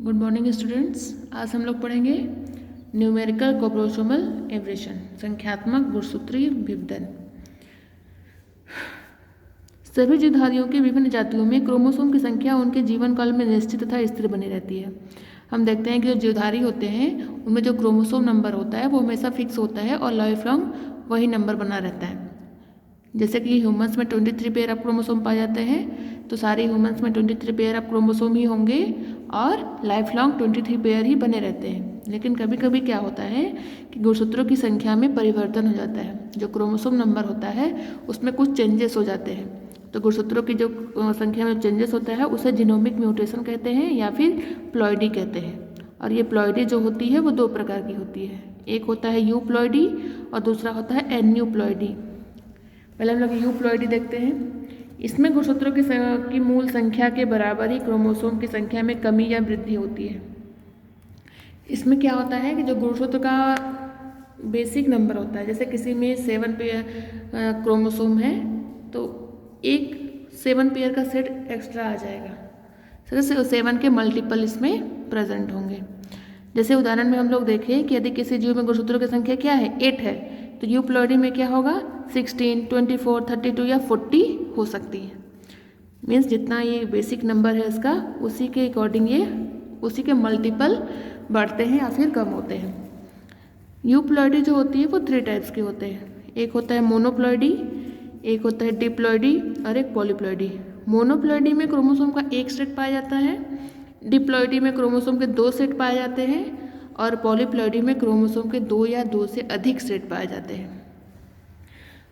Good morning students. आज हम लोग पढ़ेंगे न्यूमेरिकल कोक्रोसोमल एवरेशन, संख्यात्मक गुणसूत्रीय विभेदन। सभी जीवधारियों की विभिन्न जातियों में क्रोमोसोम की संख्या उनके जीवन काल में निश्चित तथा स्थिर बनी रहती है। हम देखते हैं कि जो जीवधारी होते हैं उनमें जो क्रोमोसोम नंबर होता है वो हमेशा फिक्स होता है और लाइफ लॉन्ग वही नंबर बना रहता है। जैसे कि ह्यूमंस में 23 पेयर ऑफ क्रोमोसोम पाए जाते हैं, तो सारे ह्यूमंस में 23 पेयर ऑफ क्रोमोसोम ही होंगे और लाइफ लॉन्ग 23 पेयर ही बने रहते हैं। लेकिन कभी कभी क्या होता है कि गुणसूत्रों की संख्या में परिवर्तन हो जाता है। जो क्रोमोसोम नंबर होता है उसमें कुछ चेंजेस हो जाते हैं। तो गुणसूत्रों की जो संख्या में चेंजेस होता है उसे जीनोमिक म्यूटेशन कहते हैं या फिर प्लॉइडी कहते हैं। और ये प्लॉइडी जो होती है वो दो प्रकार की होती है, एक होता है यू प्लॉइडी और दूसरा होता है एन यू प्लॉइडी। पहले हम लोग यू प्लॉइडी देखते हैं। इसमें गुणसूत्रों की मूल संख्या के बराबर ही क्रोमोसोम की संख्या में कमी या वृद्धि होती है। इसमें क्या होता है कि जो गुणसूत्र का बेसिक नंबर होता है, जैसे किसी में 7 पेयर क्रोमोसोम है तो एक 7 पेयर का सेट एक्स्ट्रा आ जाएगा, जैसे 7 के मल्टीपल इसमें प्रेजेंट होंगे। जैसे उदाहरण में हम लोग देखें कि यदि किसी जीव में गुणसूत्रों की संख्या क्या है, 8 है, तो यू प्लॉइडी में क्या होगा 16, 24, 32 या 40 हो सकती है। मीन्स जितना ये बेसिक नंबर है इसका उसी के अकॉर्डिंग ये उसी के मल्टीपल बढ़ते हैं या फिर कम होते हैं। यू प्लॉइडी जो होती है वो 3 टाइप्स के होते हैं। एक होता है मोनोप्लॉइडी, एक होता है डिप्लॉइडी और एक पॉलीप्लॉइडी। मोनोप्लॉइडी में क्रोमोसोम का एक सेट पाया जाता है, डिप्लॉइडी में क्रोमोसोम के 2 सेट पाए जाते हैं और पॉलीप्लॉइडी में क्रोमोसोम के 2 या 2 से अधिक सेट पाए जाते हैं।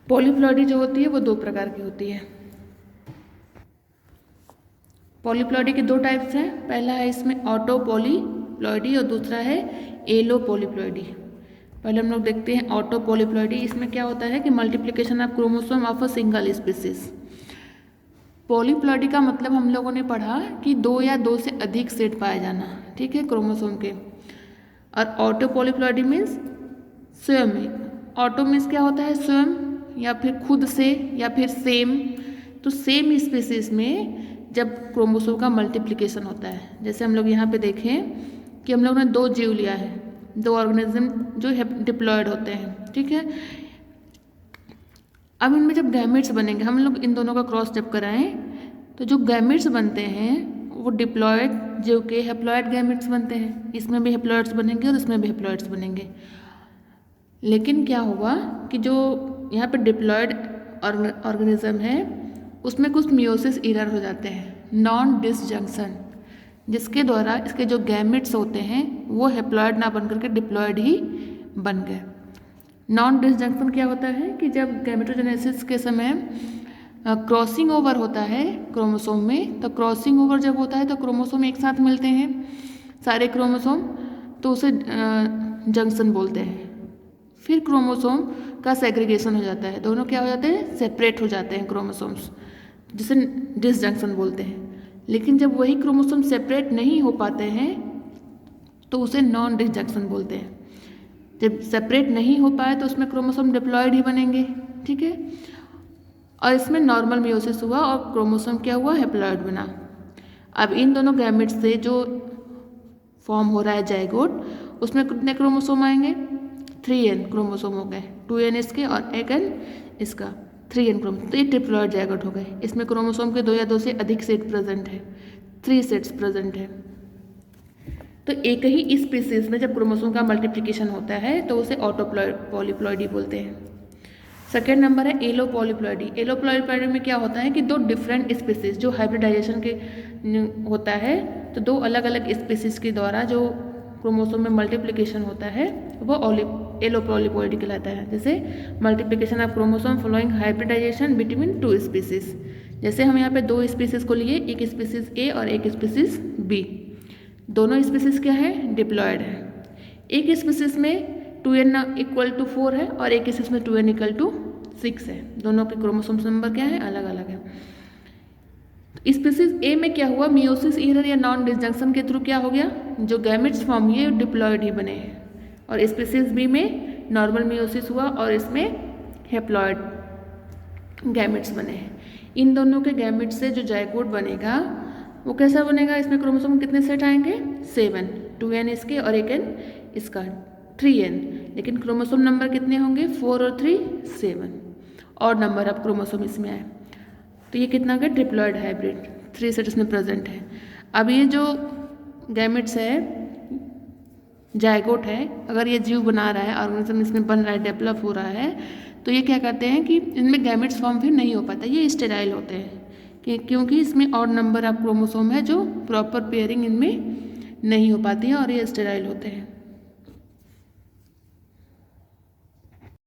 पॉलीप्लॉइडी जो होती है वो 2 प्रकार की होती है। पॉलीप्लॉइडी के 2 टाइप्स हैं। पहला है इसमें ऑटो पॉलीप्लॉइडी और दूसरा है एलो पॉलीप्लॉइडी। पहले हम लोग देखते हैं ऑटो पॉलीप्लॉइडी। इसमें क्या होता है कि multiplication of chromosome of a single species. Polyploidy का मतलब हम लोगों ने पढ़ा कि 2 या 2 से अधिक सेट पाया जाना, ठीक है, क्रोमोसोम के। और ऑटो पॉलीप्लॉइडी मीन्स स्वयं। ऑटो मीन्स क्या होता है, स्वयं या फिर खुद से या फिर सेम। तो सेम स्पीसीज में जब क्रोमोसोम का मल्टीप्लिकेशन होता है, जैसे हम लोग यहाँ पे देखें कि हम लोग ने 2 जीव लिया है, 2 ऑर्गेनिज्म जो डिप्लॉयड होते हैं, ठीक है। अब इनमें जब गैमेट्स बनेंगे, हम लोग इन दोनों का क्रॉस जब कराएं तो जो गैमेट्स बनते हैं वो डिप्लॉयड जो के हेप्लॉयड गैमेट्स बनते हैं। इसमें भी हेप्लॉयड्स बनेंगे और इसमें भी हेप्लॉयड्स बनेंगे। लेकिन क्या हुआ कि जो यहाँ पे डिप्लॉयड ऑर्गेनिज्म है उसमें कुछ मियोसिस एरर हो जाते हैं, नॉन डिसजंक्शन, जिसके द्वारा इसके जो गैमेट्स होते हैं वो हेप्लॉयड ना बन करके डिप्लॉयड ही बन गए। नॉन डिसजंक्शन क्या होता है कि जब गैमेटोजेनेसिस के समय क्रॉसिंग ओवर होता है क्रोमोसोम में, तो क्रॉसिंग ओवर जब होता है तो क्रोमोसोम एक साथ मिलते हैं सारे क्रोमोसोम, तो उसे जंक्शन बोलते हैं। फिर क्रोमोसोम का सेग्रीगेशन हो जाता है, दोनों क्या हो जाते हैं, सेपरेट हो जाते हैं क्रोमोसोम्स, जिसे डिसजंक्शन बोलते हैं। लेकिन जब वही क्रोमोसोम सेपरेट नहीं हो पाते हैं तो उसे नॉन डिसजंक्शन बोलते हैं। जब सेपरेट नहीं हो पाए तो उसमें क्रोमोसोम डिप्लॉयड ही बनेंगे, ठीक है। और इसमें नॉर्मल मियोसिस हुआ और क्रोमोसोम क्या हुआ, हेप्लॉयड बना। अब इन दोनों गैमेट्स से जो फॉर्म हो रहा है जाइगोट, उसमें कितने क्रोमोसोम आएंगे, 3n क्रोमोसोम हो गए, 2n इसके और 1n इसका, 3n क्रोमोसोम। तो ये ट्रिप्लॉयड जाइगोट हो गए। इसमें क्रोमोसोम के 2 या 2 से अधिक सेट प्रेजेंट है, 3 सेट्स प्रेजेंट है। तो एक ही स्पीसीज में जब क्रोमोसोम का मल्टीप्लिकेशन होता है तो उसे ऑटो पॉलीप्लॉइडी बोलते हैं। सेकेंड नंबर है एलो पॉलीप्लॉइडी। एलो पॉलीप्लॉइडी में क्या होता है कि 2 डिफरेंट स्पीसीज जो हाइब्रिडाइजेशन के होता है, तो 2 अलग अलग स्पीसीज के द्वारा जो क्रोमोसोम में मल्टीप्लिकेशन होता है वो एलो पॉलीप्लॉइडी कहलाता है। जैसे multiplication of chromosome following hybridization between 2 species. जैसे हम यहाँ पे 2 स्पीसीज को लिए, एक स्पीसीज ए और एक स्पीसीज बी। दोनों स्पीसीज क्या है, डिप्लॉयड है। एक स्पीसीज में 2n = 4 है और एक स्पीसीज में 2n = 6 है। दोनों के क्रोमोसोम्स नंबर क्या है, अलग अलग है। तो स्पीसीज ए में क्या हुआ, मियोसिस एरर या नॉन डिसजंक्शन के थ्रू क्या हो गया, जो गैमेट्स फॉर्म हुए डिप्लॉयड ही बने हैं। और स्पीसीज बी में नॉर्मल मियोसिस हुआ और इसमें हेप्लॉयड गैमेट्स बने हैं। इन दोनों के गैमेट्स से जो जाइगोट बनेगा वो कैसा बनेगा, इसमें क्रोमोसोम कितने सेट आएंगे 7, 2n इसके और 1n इसका 3n, लेकिन क्रोमोसोम नंबर कितने होंगे 4 और 3 7 और नंबर ऑफ क्रोमोसोम इसमें आए। तो ये कितना गया ट्रिप्लॉइड हाइब्रिड, 3 सेट इसमें प्रेजेंट है। अब ये जो गैमेट्स है जायगोट है, अगर ये जीव बना रहा है ऑर्गेनिज्म इसमें बन रहा है डेवलप हो रहा है, तो ये क्या करते हैं कि इनमें गैमेट्स फॉर्म फिर नहीं हो पाता, ये स्टेराइल होते हैं क्योंकि इसमें और नंबर ऑफ क्रोमोसोम है जो प्रॉपर पेयरिंग इनमें नहीं हो पाती है और ये स्टेराइल होते हैं।